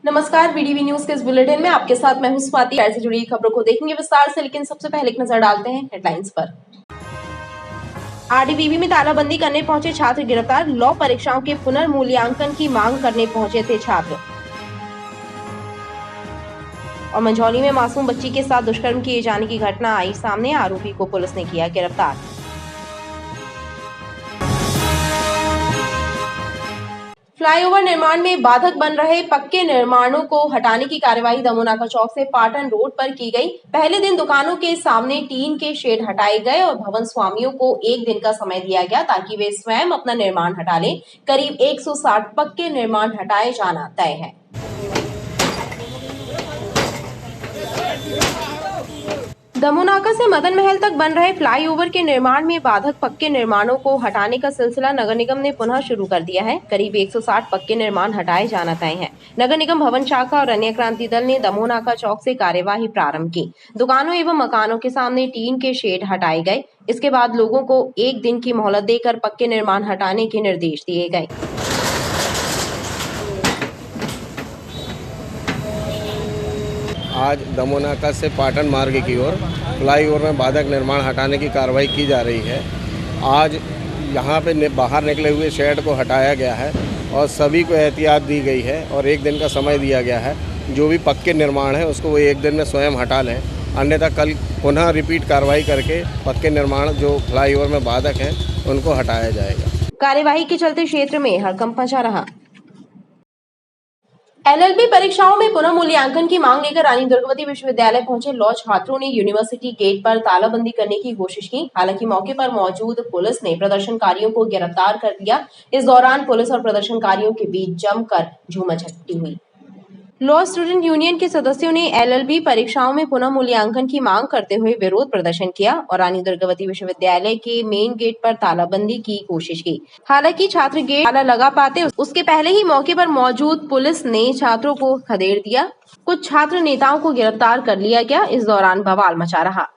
नमस्कार, BDV news के इस बुलेटिन में आपके साथ मैं हूं स्वाति। शहर से जुड़ी खबरों को देखेंगे विस्तार से, लेकिन सबसे पहले एक नजर डालते हैं हेडलाइंस पर। आरडीवीवी में तालाबंदी करने पहुंचे छात्र गिरफ्तार। लॉ परीक्षाओं के पुनर्मूल्यांकन की मांग करने पहुंचे थे छात्र। और मंझौली में मासूम बच्ची के साथ दुष्कर्म किए जाने की घटना आई सामने। आरोपी को पुलिस ने किया गिरफ्तार। फ्लाईओवर निर्माण में बाधक बन रहे पक्के निर्माणों को हटाने की कार्यवाही दमोनाका चौक से पाटन रोड पर की गई। पहले दिन दुकानों के सामने टीन के शेड हटाए गए और भवन स्वामियों को एक दिन का समय दिया गया ताकि वे स्वयं अपना निर्माण हटा लें। करीब 160 पक्के निर्माण हटाए जाना तय है। दमोनाका से मदन महल तक बन रहे फ्लाईओवर के निर्माण में बाधक पक्के निर्माणों को हटाने का सिलसिला नगर निगम ने पुनः शुरू कर दिया है। करीब 160 पक्के निर्माण हटाए जाना तय है। नगर निगम भवन शाखा और अन्य क्रांति दल ने दमोनाका चौक से कार्यवाही प्रारंभ की। दुकानों एवं मकानों के सामने टीन के शेड हटाए गए। इसके बाद लोगों को एक दिन की मोहलत देकर पक्के निर्माण हटाने के निर्देश दिए गए। आज दमोनाका से पाटन मार्ग की ओर फ्लाईओवर में बाधक निर्माण हटाने की कार्रवाई की जा रही है। आज यहाँ पे बाहर निकले हुए शेड को हटाया गया है और सभी को एहतियात दी गई है और एक दिन का समय दिया गया है। जो भी पक्के निर्माण है उसको वो एक दिन में स्वयं हटा लें, अन्यथा कल पुनः रिपीट कार्रवाई करके पक्के निर्माण जो फ्लाईओवर में बाधक हैं उनको हटाया जाएगा। कार्यवाही के चलते क्षेत्र में हड़कंप मचा रहा। एलएलबी परीक्षाओं में पुनः मूल्यांकन की मांग लेकर रानी दुर्गावती विश्वविद्यालय पहुंचे लॉ छात्रों ने यूनिवर्सिटी गेट पर तालाबंदी करने की कोशिश की। हालांकि मौके पर मौजूद पुलिस ने प्रदर्शनकारियों को गिरफ्तार कर दिया। इस दौरान पुलिस और प्रदर्शनकारियों के बीच जमकर झूमाझटकी हुई। लॉ स्टूडेंट यूनियन के सदस्यों ने एलएलबी परीक्षाओं में पुनः मूल्यांकन की मांग करते हुए विरोध प्रदर्शन किया और रानी दुर्गावती विश्वविद्यालय के मेन गेट पर तालाबंदी की कोशिश की। हालांकि छात्र गेट ताला लगा पाते उसके पहले ही मौके पर मौजूद पुलिस ने छात्रों को खदेड़ दिया। कुछ छात्र नेताओं को गिरफ्तार कर लिया गया। इस दौरान बवाल मचा रहा।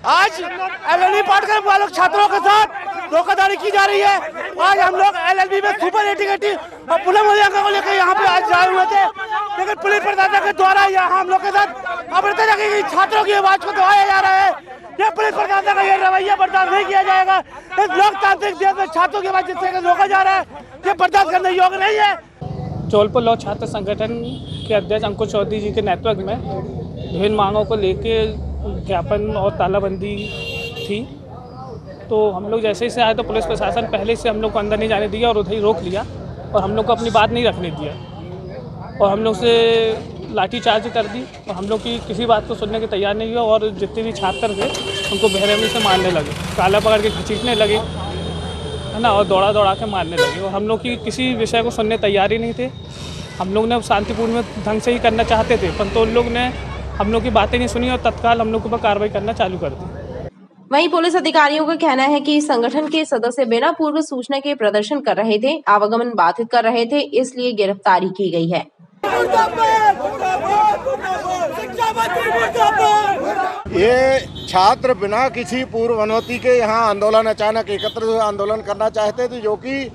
आज एलएलबी पाठ्यक्रम वालों छात्रों के साथ धोखाधड़ी की जा रही है। आज हम लोग एलएलबी में सुपर 80 और पुनः मूल्यांकन को लेकर यहाँ पे आज जाए हुए थे, लेकिन पुलिस प्रशासन के द्वारा यहाँ हम लोग के साथ अभद्रता रखी गई। छात्रों की आवाज को दबाया जा रहा है। यह पुलिस प्रशासन का ये रवैया बर्दाश्त नहीं किया जाएगा। इस लोकतांत्रिक देश में छात्रों की आवाज जिससे रोका जा रहा है, ये बर्दाश्त करने योग्य नहीं है। जबलपुर लॉ छात्र संगठन के अध्यक्ष अंकुश चौधरी जी के नेतृत्व में विभिन्न मांगों को लेकर ज्ञापन और तालाबंदी थी। तो हम लोग जैसे ही से आए तो पुलिस प्रशासन पहले से हम लोग को अंदर नहीं जाने दिया और उधर ही रोक लिया और हम लोग को अपनी बात नहीं रखने दिया और हम लोग से लाठीचार्ज कर दी और हम लोग की किसी बात को सुनने के तैयार नहीं हुआ और जितने भी छात्र थे उनको बेरहमी से मारने लगे, काला पकड़ के खींचने लगे, है ना, और दौड़ा के मारने लगे और हम लोग की किसी विषय को सुनने तैयार ही नहीं थे। हम लोग ने शांतिपूर्ण ढंग से ही करना चाहते थे, परंतु उन लोग ने हम लोग की बातें नहीं सुनी और तत्काल हम लोग के ऊपर कार्रवाई करना चालू कर दी। वहीं पुलिस अधिकारियों का कहना है कि संगठन के सदस्य बिना पूर्व सूचना के प्रदर्शन कर रहे थे, आवागमन बाधित कर रहे थे, इसलिए गिरफ्तारी की गई है। ये छात्र बिना किसी पूर्व अनुमति के यहाँ आंदोलन अचानक एकत्र आंदोलन करना चाहते थे, जो कि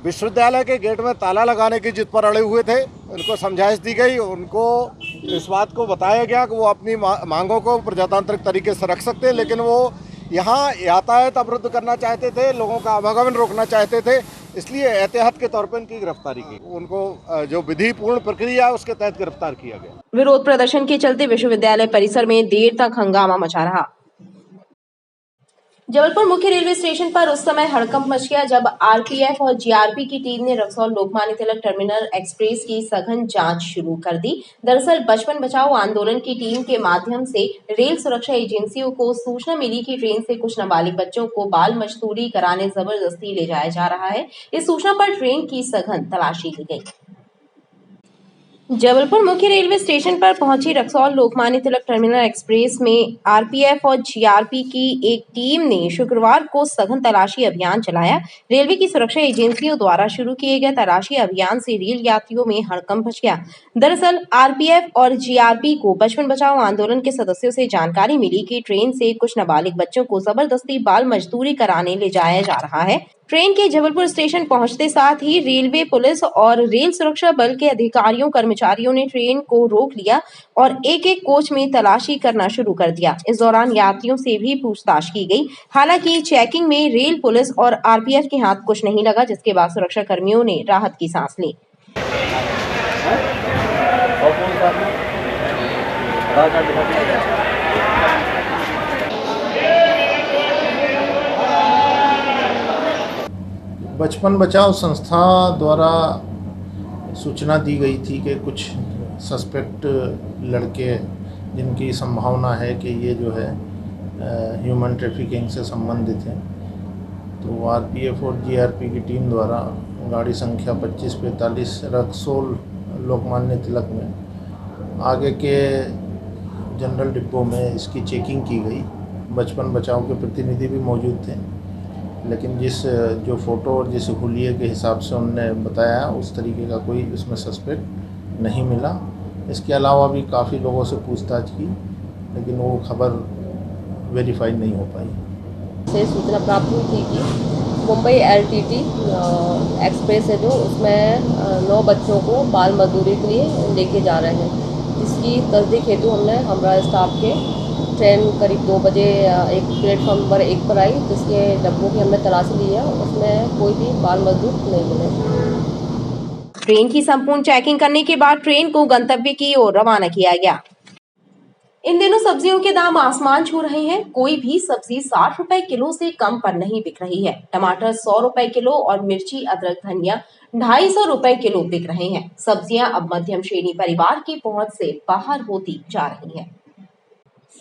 विश्वविद्यालय के गेट में ताला लगाने की जिद पर अड़े हुए थे। उनको समझाइश दी गई, उनको इस बात को बताया गया कि वो अपनी मांगों को प्रजातांत्रिक तरीके से रख सकते हैं, लेकिन वो यहाँ यातायात अवरुद्ध करना चाहते थे, लोगों का आवागमन रोकना चाहते थे, इसलिए एहतियात के तौर पर इनकी गिरफ्तारी की। उनको जो विधिपूर्ण प्रक्रिया है उसके तहत गिरफ्तार किया गया। विरोध प्रदर्शन के चलते विश्वविद्यालय परिसर में देर तक हंगामा मचा रहा। जबलपुर मुख्य रेलवे स्टेशन पर उस समय हड़कंप मच गया जब आरपीएफ और जीआरपी की टीम ने रक्सौल लोकमान्य तिलक टर्मिनल एक्सप्रेस की सघन जांच शुरू कर दी। दरअसल बचपन बचाओ आंदोलन की टीम के माध्यम से रेल सुरक्षा एजेंसियों को सूचना मिली कि ट्रेन से कुछ नाबालिग बच्चों को बाल मजदूरी कराने जबरदस्ती ले जाया जा रहा है। इस सूचना पर ट्रेन की सघन तलाशी ली गई। जबलपुर मुख्य रेलवे स्टेशन पर पहुंची रक्सौल लोकमान्य तिलक टर्मिनल एक्सप्रेस में आरपीएफ और जीआरपी की एक टीम ने शुक्रवार को सघन तलाशी अभियान चलाया। रेलवे की सुरक्षा एजेंसियों द्वारा शुरू किए गए तलाशी अभियान से रेल यात्रियों में हड़कंप मच गया। दरअसल आरपीएफ और जीआरपी को बचपन बचाओ आंदोलन के सदस्यों से जानकारी मिली कि ट्रेन से कुछ नाबालिग बच्चों को जबरदस्ती बाल मजदूरी कराने ले जाया जा रहा है। ट्रेन के जबलपुर स्टेशन पहुंचते साथ ही रेलवे पुलिस और रेल सुरक्षा बल के अधिकारियों कर्मचारियों ने ट्रेन को रोक लिया और एक एक कोच में तलाशी करना शुरू कर दिया। इस दौरान यात्रियों से भी पूछताछ की गई। हालांकि चेकिंग में रेल पुलिस और आरपीएफ के हाथ कुछ नहीं लगा, जिसके बाद सुरक्षा कर्मियों ने राहत की सांस ली। बचपन बचाओ संस्था द्वारा सूचना दी गई थी कि कुछ सस्पेक्ट लड़के जिनकी संभावना है कि ये जो है ह्यूमन ट्रैफिकिंग से संबंधित हैं, तो आरपीएफ और जीआरपी की टीम द्वारा गाड़ी संख्या 2545 रक्सौल लोकमान्य तिलक में आगे के जनरल डिब्बों में इसकी चेकिंग की गई। बचपन बचाओ के प्रतिनिधि भी मौजूद थे, लेकिन जो फ़ोटो और जिस हुलिये के हिसाब से उन्होंने बताया उस तरीके का कोई उसमें सस्पेक्ट नहीं मिला। इसके अलावा भी काफ़ी लोगों से पूछताछ की, लेकिन वो खबर वेरीफाई नहीं हो पाई। से सूचना प्राप्त हुई थी कि मुंबई एलटीटी एक्सप्रेस है जो उसमें 9 बच्चों को बाल मजदूरी के लिए लेके जा रहे हैं, जिसकी तस्दीक हेतु हमने हमारा स्टाफ के ट्रेन करीब 2 बजे एक प्लेटफॉर्म नंबर 1 पर आई, जिसके डब्बों की हमने तलाशी ली है। उसमें कोई भी बाल मजदूर नहीं मिले। ट्रेन की संपूर्ण चेकिंग करने के बाद ट्रेन को गंतव्य की ओर रवाना किया गया। इन दिनों सब्जियों के दाम आसमान छू रहे हैं। कोई भी सब्जी 60 रुपए किलो से कम पर नहीं बिक रही है। टमाटर 100 रुपए किलो और मिर्ची, अदरक, धनिया 250 रुपए किलो बिक रहे हैं। सब्जियां अब मध्यम श्रेणी परिवार की पहुंच से बाहर होती जा रही हैं।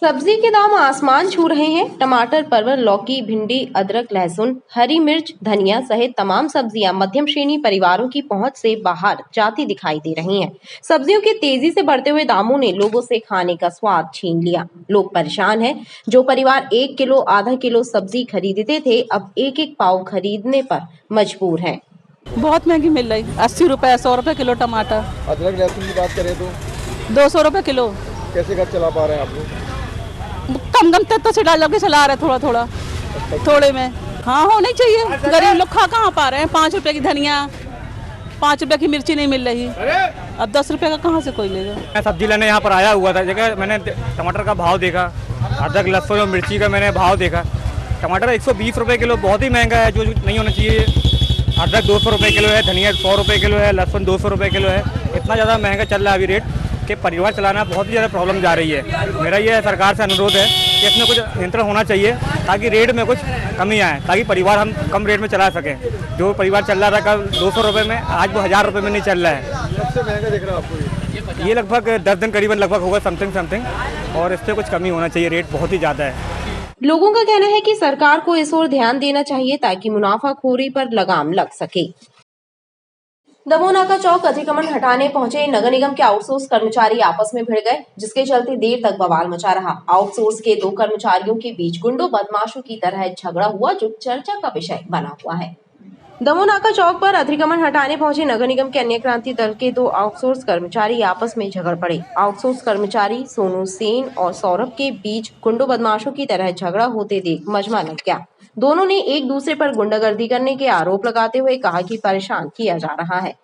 सब्जी के दाम आसमान छू रहे हैं। टमाटर, परवल, लौकी, भिंडी, अदरक, लहसुन, हरी मिर्च, धनिया सहित तमाम सब्जियां मध्यम श्रेणी परिवारों की पहुंच से बाहर जाती दिखाई दे रही हैं। सब्जियों के तेजी से बढ़ते हुए दामों ने लोगों से खाने का स्वाद छीन लिया। लोग परेशान हैं। जो परिवार 1 किलो, आधा किलो सब्जी खरीदते थे, अब एक पाव खरीदने पर मजबूर हैं। बहुत महंगी मिल रही, 80 रुपए 100 रुपए किलो टमाटर। अदरक लहसुन की बात करें तो 200 रुपए किलो। कैसे घर चला पा रहे हैं आप लोग? कम तो सिला लगे चला रहे, थोड़ा थोड़े में। हाँ, होना ही चाहिए। गरीब लोग खा कहाँ पा रहे हैं। 5 रुपए की धनिया, 5 रुपए की मिर्ची नहीं मिल रही। अब 10 रुपए का कहाँ से कोई लेगा। मैं सब्जी लेने यहाँ पर आया हुआ था, जगह मैंने टमाटर का भाव देखा, अदरक, लहसुन और मिर्ची का मैंने भाव देखा। टमाटर 120 रुपए किलो बहुत ही महंगा है, जो नहीं होना चाहिए। अदरक 200 रुपए किलो है, धनिया 100 रुपए किलो है, लहसुन 200 रुपए किलो है। इतना ज़्यादा महंगा चल रहा है अभी रेट कि परिवार चलाना बहुत ही ज़्यादा प्रॉब्लम जा रही है। मेरा ये सरकार से अनुरोध है कि इसमें कुछ नियंत्रण होना चाहिए, ताकि रेट में कुछ कमी आए, ताकि परिवार हम कम रेट में चला सकें। जो परिवार चल रहा था कल 200 रुपये में, आज वो 1000 रुपये में नहीं चल रहा है। सबसे महंगा दिख रहा है आपको ये लगभग 10 दिन करीबन लगभग होगा समथिंग, और इस पर कुछ कमी होना चाहिए। रेट बहुत ही ज़्यादा है। लोगों का कहना है कि सरकार को इस ओर ध्यान देना चाहिए ताकि मुनाफाखोरी पर लगाम लग सके। दमोह नाका चौक अतिक्रमण हटाने पहुंचे नगर निगम के आउटसोर्स कर्मचारी आपस में भिड़ गए, जिसके चलते देर तक बवाल मचा रहा। आउटसोर्स के 2 कर्मचारियों के बीच गुंडों बदमाशों की तरह झगड़ा हुआ, जो चर्चा का विषय बना हुआ है। दमोह नाका चौक पर अतिक्रमण हटाने पहुंचे नगर निगम के अन्य क्रांति दल के 2 आउटसोर्स कर्मचारी आपस में झगड़ पड़े। आउटसोर्स कर्मचारी सोनू सेन और सौरभ के बीच गुंडों बदमाशों की तरह झगड़ा होते देख मजमा लग गया। दोनों ने एक दूसरे पर गुंडागर्दी करने के आरोप लगाते हुए कहा कि परेशान किया जा रहा है।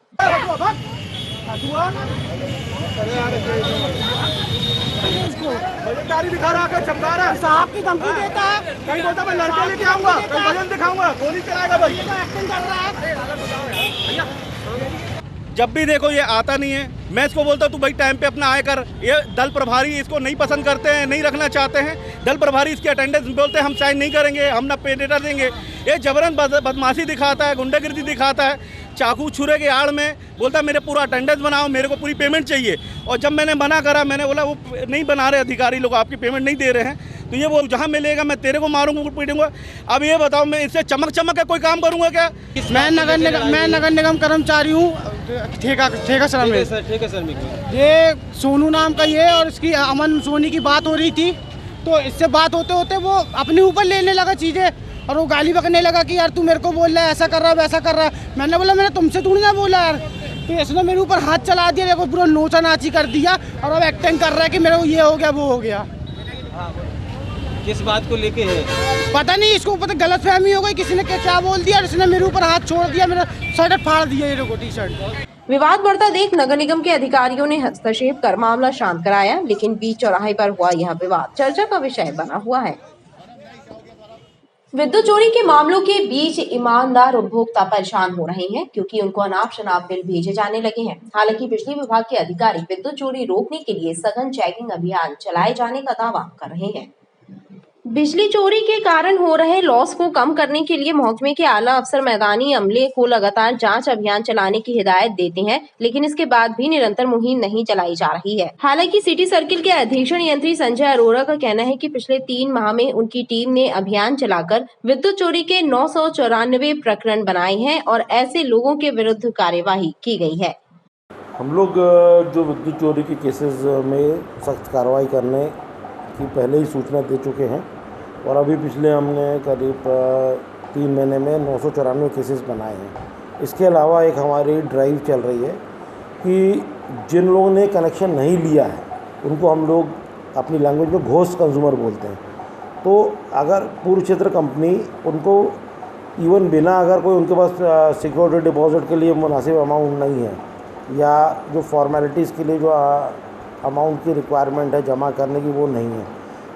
दिखा रहा है, चमका रहा है, साहब की धमकी देता है, कहीं बोलता मैं लड़के लेके आऊंगा, कहीं वजन दिखाऊंगा, गोली चलाएगा भाई। एक्टिंग कर रहा है। जब भी देखो ये आता नहीं है, मैं इसको बोलता हूँ तू भाई टाइम पे अपना आया कर। ये दल प्रभारी इसको नहीं पसंद करते हैं, नहीं रखना चाहते हैं। दल प्रभारी इसकी अटेंडेंस बोलते हैं हम साइन नहीं करेंगे, हम ना पे लेटर देंगे। ये जबरन बदमाशी दिखाता है, गुंडागिर्दी दिखाता है। चाकू छुरे के आड़ में बोलता है मेरे पूरा अटेंडेंस बनाओ, मेरे को पूरी पेमेंट चाहिए। और जब मैंने मना करा, मैंने बोला वो नहीं बना रहे अधिकारी लोग, आपकी पेमेंट नहीं दे रहे हैं, तो ये बोल जहाँ मिलेगा मैं तेरे को मारूंगा, पीटूंगा। अब ये बताओ मैं इससे चमक के कोई काम करूंगा क्या? मैं नगर निगम कर्मचारी हूँ। ठेका श्रमिक। ये सोनू नाम का ये और इसकी अमन सोनी की बात हो रही थी, तो इससे बात होते होते वो अपने ऊपर लेने लगा चीज़ें और वो गाली बकने लगा कि यार तू मेरे को बोल रहा है, ऐसा कर रहा है, वैसा कर रहा है। मैंने बोला मैंने तुमसे थोड़ी ना बोला यार। तो इसने मेरे ऊपर हाथ चला दिया, देखो पूरा नोचा नाची कर दिया और अब एक्टिंग कर रहा है कि मेरे को ये हो गया वो हो गया। किस बात को लेके है? पता नहीं, इसको पता गलतफहमी हो गई, किसी ने क्या बोल दिया और इसने मेरे ऊपर हाथ छोड़ दिया, मेरा शर्ट फाड़ दिया, ये देखो टी शर्ट। विवाद बढ़ता देख नगर निगम के अधिकारियों ने हस्तक्षेप कर मामला शांत कराया, लेकिन बीच चौराहे पर हुआ यह विवाद चर्चा का विषय बना हुआ है। विद्युत चोरी के मामलों के बीच ईमानदार उपभोक्ता परेशान हो रहे हैं, क्योंकि उनको अनाप शनाप बिल भेजे जाने लगे हैं। हालांकि बिजली विभाग के अधिकारी विद्युत चोरी रोकने के लिए सघन चेकिंग अभियान चलाए जाने का दावा कर रहे हैं। बिजली चोरी के कारण हो रहे लॉस को कम करने के लिए महकमे के आला अफसर मैदानी अमले को लगातार जांच अभियान चलाने की हिदायत देते हैं, लेकिन इसके बाद भी निरंतर मुहिम नहीं चलाई जा रही है। हालांकि सिटी सर्किल के अधीक्षण यंत्री संजय अरोड़ा का कहना है कि पिछले 3 माह में उनकी टीम ने अभियान चलाकर विद्युत चोरी के 994 प्रकरण बनाए हैं और ऐसे लोगों के विरुद्ध कार्यवाही की गई है। हम लोग जो विद्युत चोरी के केसेस में सख्त कार्रवाई करने की पहले ही सूचना दे चुके हैं और अभी पिछले हमने करीब 3 महीने में 994 केसेस बनाए हैं। इसके अलावा एक हमारी ड्राइव चल रही है कि जिन लोगों ने कनेक्शन नहीं लिया है उनको हम लोग अपनी लैंग्वेज में घोस्ट कंज्यूमर बोलते हैं। तो अगर पूर्व क्षेत्र कंपनी उनको इवन बिना अगर कोई उनके पास सिक्योरिटी डिपॉजिट के लिए मुनासिब अमाउंट नहीं है या जो फॉर्मेलिटीज़ के लिए जो अमाउंट की रिक्वायरमेंट है जमा करने की वो नहीं है,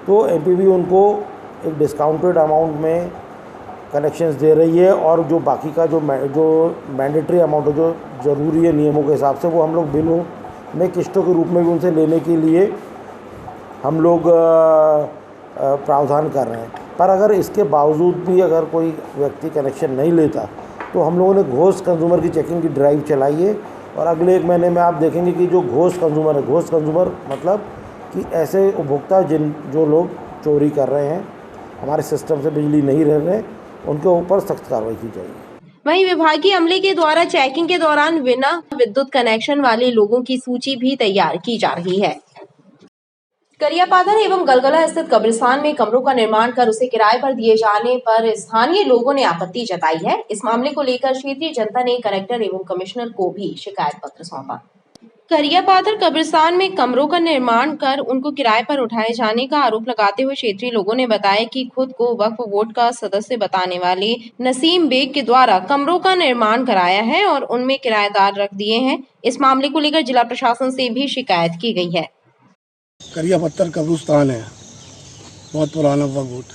तो एमपीबी उनको एक डिस्काउंटेड अमाउंट में कनेक्शंस दे रही है और जो बाकी का जो मैंडेटरी अमाउंट है जो ज़रूरी है नियमों के हिसाब से वो हम लोग बिलों में किस्तों के रूप में भी उनसे लेने के लिए हम लोग प्रावधान कर रहे हैं। पर अगर इसके बावजूद भी अगर कोई व्यक्ति कनेक्शन नहीं लेता तो हम लोगों ने घोस्ट कंज्यूमर की चेकिंग की ड्राइव चलाई है और अगले 1 महीने में आप देखेंगे कि जो घोस्ट कंज्यूमर है, घोस्ट कंज्यूमर मतलब कि ऐसे उपभोक्ता जो लोग चोरी कर रहे हैं, हमारे सिस्टम से बिजली नहीं रह रहे, उनके ऊपर सख्त कार्रवाई की जाएगी। वहीं विभागीय अमले के द्वारा चेकिंग के दौरान बिना विद्युत कनेक्शन वाले लोगों की सूची भी तैयार की जा रही है। करियापादर एवं गलगला स्थित कब्रिस्तान में कमरों का निर्माण कर उसे किराए पर दिए जाने पर स्थानीय लोगों ने आपत्ति जताई है। इस मामले को लेकर क्षेत्रीय जनता ने कलेक्टर एवं कमिश्नर को भी शिकायत पत्र सौंपा। करियापादर कब्रिस्तान में कमरों का निर्माण कर उनको किराए पर उठाए जाने का आरोप लगाते हुए क्षेत्रीय लोगों ने बताया कि खुद को वक्फ बोर्ड का सदस्य बताने वाले नसीम बेग के द्वारा कमरों का निर्माण कराया है और उनमें किराएदार रख दिए हैं। इस मामले को लेकर जिला प्रशासन से भी शिकायत की गई है। करियापत्थर कब्रिस्तान है, बहुत पुराना वक्फ बोर्ड,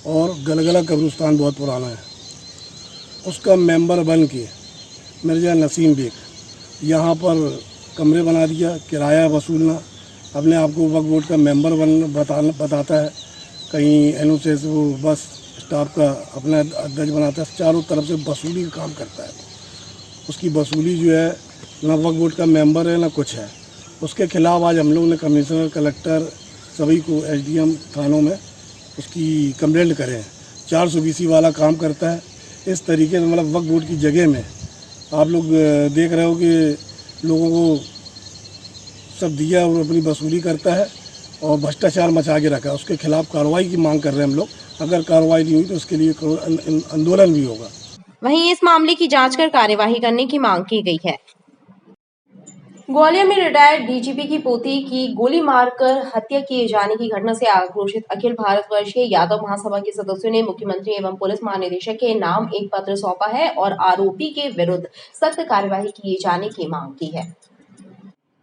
और गलगला कब्रिस्तान बहुत पुराना है। उसका मेंबर बन के मिर्जा नसीम बेग यहाँ पर कमरे बना दिया, किराया वसूलना, अपने आप को वक्फ बोर्ड का मेंबर बताता है, कहीं एनओसी से वो बस स्टाफ का अपना अध्यक्ष बनाता है, चारों तरफ से वसूली का काम करता है। उसकी वसूली जो है ना वक्फ बोर्ड का मेंबर है ना कुछ है। उसके खिलाफ आज हम लोग ने कमिश्नर, कलेक्टर सभी को एसडीएम थानों में उसकी कंप्लेंट करे हैं। 420 वाला काम करता है इस तरीके से, मतलब वक्फ बोर्ड की जगह में आप लोग देख रहे हो कि लोगों को सब दिया और अपनी वसूली करता है और भ्रष्टाचार मचा के रखा है। उसके खिलाफ कार्रवाई की मांग कर रहे हैं हम लोग। अगर कार्रवाई नहीं हुई तो उसके लिए आंदोलन भी होगा। वहीं इस मामले की जांच कर कार्यवाही करने की मांग की गई है। ग्वालियर में रिटायर्ड डीजीपी की पोती की गोली मारकर हत्या किए जाने की घटना से आक्रोशित अखिल भारतवर्षीय यादव महासभा के सदस्यों ने मुख्यमंत्री एवं पुलिस महानिदेशक के नाम एक पत्र सौंपा है और आरोपी के विरुद्ध सख्त कार्यवाही किए जाने की मांग की है।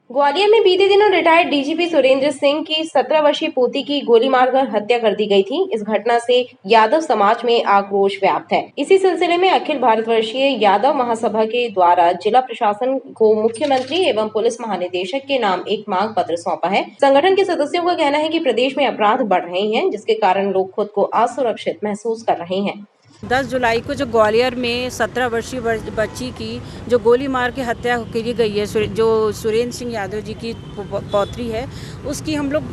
ग्वालियर में बीते दिनों रिटायर्ड डीजीपी सुरेंद्र सिंह की 17 वर्षीय पोती की गोली मारकर हत्या कर दी गई थी। इस घटना से यादव समाज में आक्रोश व्याप्त है। इसी सिलसिले में अखिल भारतवर्षीय यादव महासभा के द्वारा जिला प्रशासन को मुख्यमंत्री एवं पुलिस महानिदेशक के नाम एक मांग पत्र सौंपा है। संगठन के सदस्यों का कहना है कि प्रदेश में अपराध बढ़ रहे हैं, जिसके कारण लोग खुद को असुरक्षित महसूस कर रहे हैं। 10 जुलाई को जो ग्वालियर में 17 वर्षीय बच्ची की जो गोली मार के हत्या की गई है, जो सुरेंद्र सिंह यादव जी की पौत्री है, उसकी हम लोग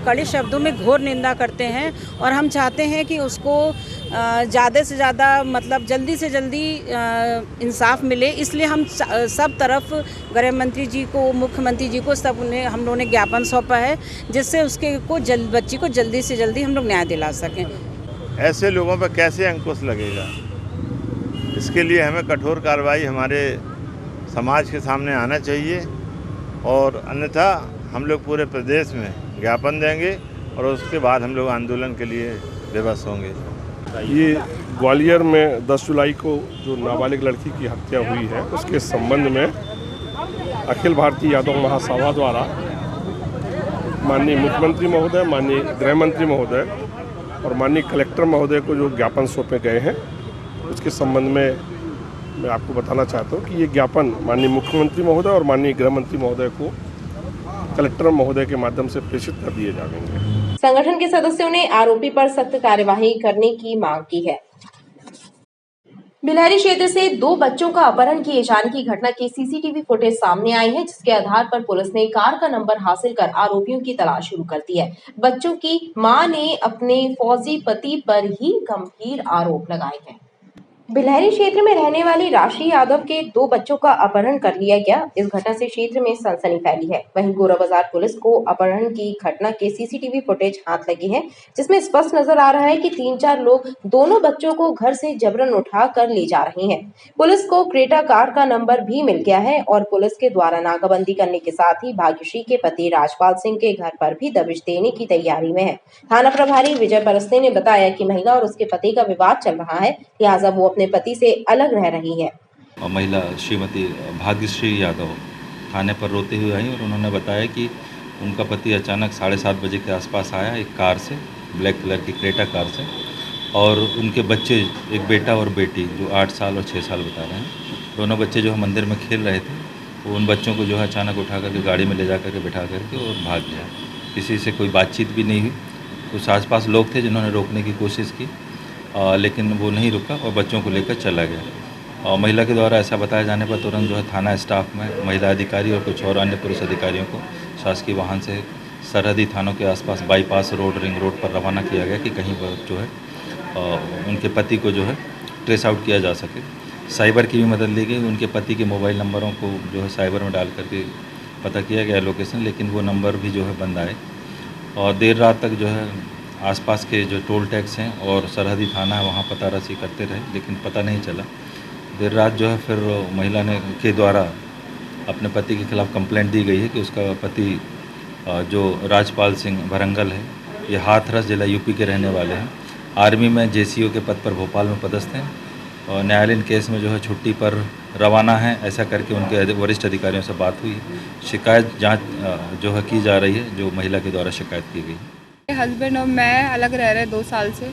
कड़े शब्दों में घोर निंदा करते हैं और हम चाहते हैं कि उसको ज़्यादा से ज़्यादा मतलब जल्दी से जल्दी इंसाफ मिले। इसलिए हम सब तरफ गृह मंत्री जी को, मुख्यमंत्री जी को, सब उन्हें हम लोगों ने ज्ञापन सौंपा है, जिससे उसके को बच्ची को जल्दी से जल्दी हम लोग न्याय दिला सकें। ऐसे लोगों पर कैसे अंकुश लगेगा, इसके लिए हमें कठोर कार्रवाई हमारे समाज के सामने आना चाहिए और अन्यथा हम लोग पूरे प्रदेश में ज्ञापन देंगे और उसके बाद हम लोग आंदोलन के लिए विवश होंगे। ये ग्वालियर में 10 जुलाई को जो नाबालिग लड़की की हत्या हुई है, उसके संबंध में अखिल भारतीय यादव महासभा द्वारा माननीय मुख्यमंत्री महोदय, माननीय गृह मंत्री महोदय और माननीय कलेक्टर महोदय को जो ज्ञापन सौंपे गए हैं, उसके संबंध में मैं आपको बताना चाहता हूँ कि ये ज्ञापन माननीय मुख्यमंत्री महोदय और माननीय गृह मंत्री महोदय को कलेक्टर महोदय के माध्यम से प्रेषित कर दिए जाएंगे। संगठन के सदस्यों ने आरोपी पर सख्त कार्यवाही करने की मांग की है। बिलहरी क्षेत्र से 2 बच्चों का अपहरण किए जाने की घटना की सीसीटीवी फुटेज सामने आई है, जिसके आधार पर पुलिस ने कार का नंबर हासिल कर आरोपियों की तलाश शुरू कर दी है। बच्चों की मां ने अपने फौजी पति पर ही गंभीर आरोप लगाए हैं। बिलहरी क्षेत्र में रहने वाली राशि यादव के 2 बच्चों का अपहरण कर लिया गया। इस घटना से क्षेत्र में सनसनी फैली है। वहीं गोरा बाजार पुलिस को अपहरण की घटना के सीसीटीवी फुटेज हाथ लगे हैं, जिसमें स्पष्ट नजर आ रहा है कि 3-4 लोग दोनों बच्चों को घर से जबरन उठा कर ले जा रहे हैं। पुलिस को क्रेटा कार का नंबर भी मिल गया है और पुलिस के द्वारा नाकाबंदी करने के साथ ही भाग्यश्री के पति राजपाल सिंह के घर पर भी दबिश देने की तैयारी में है। थाना प्रभारी विजय परस्ते ने बताया कि महिला और उसके पति का विवाद चल रहा है, लिहाजा वो अपने पति से अलग रह रही है। और महिला श्रीमती भाग्यश्री यादव थाने पर रोते हुए आई और उन्होंने बताया कि उनका पति अचानक 7:30 बजे के आसपास आया एक कार से, ब्लैक कलर की क्रेटा कार से, और उनके बच्चे, एक बेटा और बेटी जो 8 साल और 6 साल बता रहे हैं, दोनों बच्चे जो है मंदिर में खेल रहे थे, वो उन बच्चों को जो है अचानक उठा करके गाड़ी में ले जा करके बिठा करके और भाग गया। किसी से कोई बातचीत भी नहीं हुई। कुछ आसपास लोग थे जिन्होंने रोकने की कोशिश की, लेकिन वो नहीं रुका और बच्चों को लेकर चला गया। और महिला के द्वारा ऐसा बताया जाने पर तुरंत जो है थाना स्टाफ में महिला अधिकारी और कुछ और अन्य पुलिस अधिकारियों को शासकीय वाहन से सरहदी थानों के आसपास बाईपास रोड, रिंग रोड पर रवाना किया गया कि कहीं पर जो है उनके पति को जो है ट्रेस आउट किया जा सके। साइबर की भी मदद ली गई। उनके पति के मोबाइल नंबरों को जो है साइबर में डाल करके पता किया गया लोकेशन, लेकिन वो नंबर भी जो है बंद आए। और देर रात तक जो है आसपास के जो टोल टैक्स हैं और सरहदी थाना है वहाँ पता रसी करते रहे, लेकिन पता नहीं चला। देर रात जो है फिर महिला ने के द्वारा अपने पति के खिलाफ़ कंप्लेंट दी गई है कि उसका पति जो राजपाल सिंह भरंगल है, ये हाथरस जिला यूपी के रहने वाले हैं, आर्मी में जेसीओ के पद पर भोपाल में पदस्थ हैं और न्यायालयीन केस में जो है छुट्टी पर रवाना है, ऐसा करके उनके वरिष्ठ अधिकारियों से बात हुई। शिकायत जांच जो है की जा रही है, जो महिला के द्वारा शिकायत की गई। हस्बैंड और मैं अलग रह रहे 2 साल से,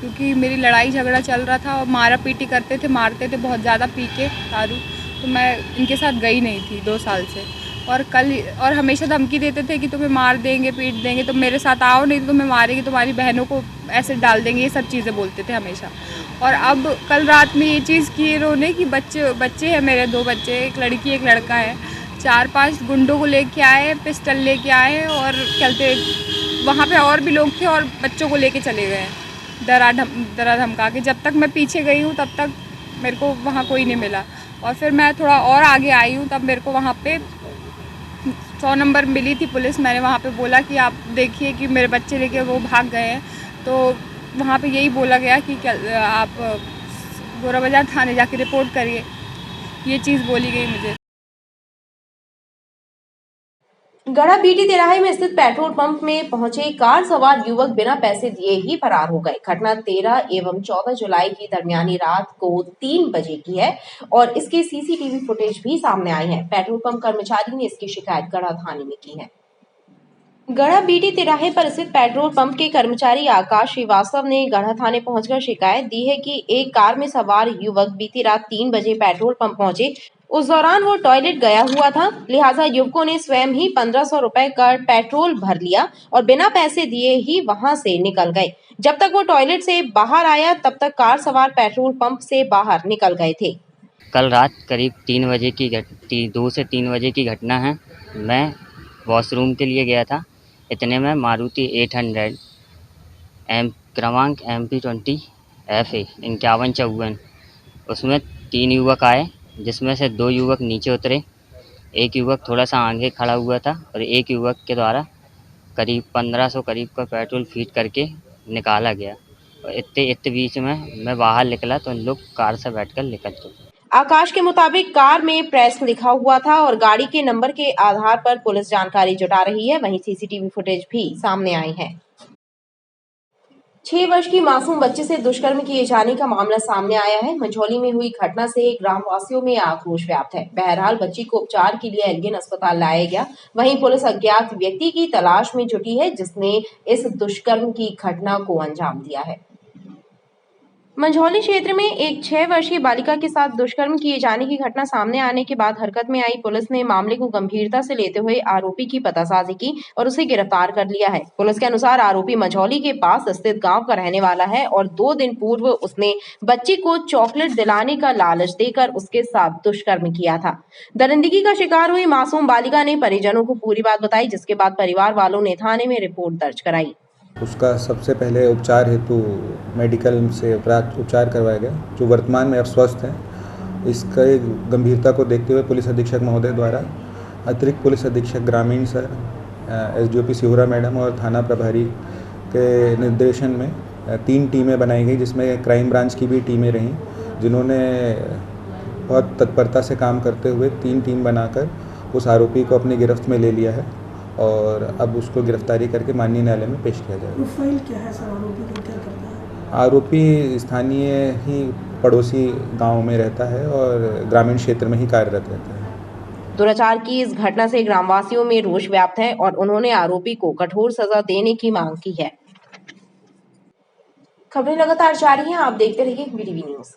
क्योंकि मेरी लड़ाई झगड़ा चल रहा था और मारा पीटी करते थे, मारते थे बहुत ज़्यादा पी के दारू, तो मैं इनके साथ गई नहीं थी 2 साल से। और हमेशा धमकी देते थे कि तुम्हें मार देंगे, पीट देंगे, तुम मेरे साथ आओ, नहीं तो तुम्हें मारेंगे, तुम्हारी बहनों को ऐसे डाल देंगे, ये सब चीज़ें बोलते थे हमेशा। और अब कल रात में ये चीज़ की इन्होंने कि बच्चे हैं मेरे, 2 बच्चे, एक लड़की एक लड़का है, 4-5 गुंडों को लेके आए, पिस्टल लेके आए और चलते, वहाँ पे और भी लोग थे और बच्चों को लेके चले गए डरा धमका के। जब तक मैं पीछे गई हूँ तब तक मेरे को वहाँ कोई नहीं मिला, और फिर मैं थोड़ा और आगे आई हूँ, तब मेरे को वहाँ पे 100 नंबर मिली थी पुलिस। मैंने वहाँ पे बोला कि आप देखिए कि मेरे बच्चे लेके वो भाग गए हैं, तो वहाँ पे यही बोला गया कि आप गोरा बाजार थाने जाके रिपोर्ट करिए, ये चीज़ बोली गई मुझे। गढ़ा बीटी तिराहे में स्थित पेट्रोल पंप में पहुंचे कार सवार युवक बिना पैसे दिए ही फरार हो गए। घटना 13 एवं 14 जुलाई की दरमियानी रात को 3 बजे की है और इसके सीसीटीवी फुटेज भी सामने आए हैं। पेट्रोल पंप कर्मचारी ने इसकी शिकायत गढ़ा थाने में की है। गढ़ा बीटी तिराहे पर स्थित पेट्रोल पंप के कर्मचारी आकाश श्रीवास्तव ने गढ़ा थाने पहुंचकर शिकायत दी है कि एक कार में सवार युवक बीती रात 3 बजे पेट्रोल पंप पहुंचे। उस दौरान वो टॉयलेट गया हुआ था, लिहाजा युवकों ने स्वयं ही 1500 रुपए का पेट्रोल भर लिया और बिना पैसे दिए ही वहां से निकल गए। जब तक वो टॉयलेट से बाहर आया तब तक कार सवार पेट्रोल पंप से बाहर निकल गए थे। कल रात करीब 2 से 3 बजे की घटना है। मैं वॉशरूम के लिए गया था। इतने में मारुति 800 क्रमांक MP20 FA 5154 उसमें 3 युवक आए, जिसमें से 2 युवक नीचे उतरे। एक युवक थोड़ा सा आगे खड़ा हुआ था और एक युवक के द्वारा करीब 1500 करीब का पेट्रोल फीड करके निकाला गया। और इतने बीच में मैं बाहर निकला तो इन लोग कार से बैठकर निकल गए। आकाश के मुताबिक कार में प्रेस लिखा हुआ था और गाड़ी के नंबर के आधार पर पुलिस जानकारी जुटा रही है। वहीं सीसीटीवी फुटेज भी सामने आई है। 6 वर्ष की मासूम बच्चे से दुष्कर्म किए जाने का मामला सामने आया है। मंझौली में हुई घटना से ग्रामवासियों में आक्रोश व्याप्त है। बहरहाल बच्ची को उपचार के लिए एल्गिन अस्पताल लाया गया। वहीं पुलिस अज्ञात व्यक्ति की तलाश में जुटी है, जिसने इस दुष्कर्म की घटना को अंजाम दिया है। मंझौली क्षेत्र में एक 6 वर्षीय बालिका के साथ दुष्कर्म किए जाने की घटना सामने आने के बाद हरकत में आई पुलिस ने मामले को गंभीरता से लेते हुए आरोपी की पतासाजी की और उसे गिरफ्तार कर लिया है। पुलिस के अनुसार आरोपी मंझौली के पास स्थित गांव का रहने वाला है और 2 दिन पूर्व उसने बच्ची को चॉकलेट दिलाने का लालच देकर उसके साथ दुष्कर्म किया था। दरिंदगी का शिकार हुई मासूम बालिका ने परिजनों को पूरी बात बताई, जिसके बाद परिवार वालों ने थाने में रिपोर्ट दर्ज कराई। उसका सबसे पहले उपचार हेतु मेडिकल से उपचार करवाया गया, जो वर्तमान में अब स्वस्थ है। इसका गंभीरता को देखते हुए पुलिस अधीक्षक महोदय द्वारा अतिरिक्त पुलिस अधीक्षक ग्रामीण सर, SDOP सिहोरा मैडम और थाना प्रभारी के निर्देशन में 3 टीमें बनाई गई, जिसमें क्राइम ब्रांच की भी टीमें रहीं, जिन्होंने बहुत तत्परता से काम करते हुए 3 टीम बनाकर उस आरोपी को अपनी गिरफ्त में ले लिया है और अब उसको गिरफ्तारी करके माननीय न्यायालय में पेश किया जाएगा। प्रोफाइल क्या है सर? आरोपी को क्या करता है? आरोपी स्थानीय ही पड़ोसी गांव में रहता है और ग्रामीण क्षेत्र में ही कार्यरत रहता है। दुराचार की इस घटना से ग्रामवासियों में रोष व्याप्त है और उन्होंने आरोपी को कठोर सजा देने की मांग की है। खबरें लगातार जारी हैं, आप देखते रहिए BTV न्यूज़।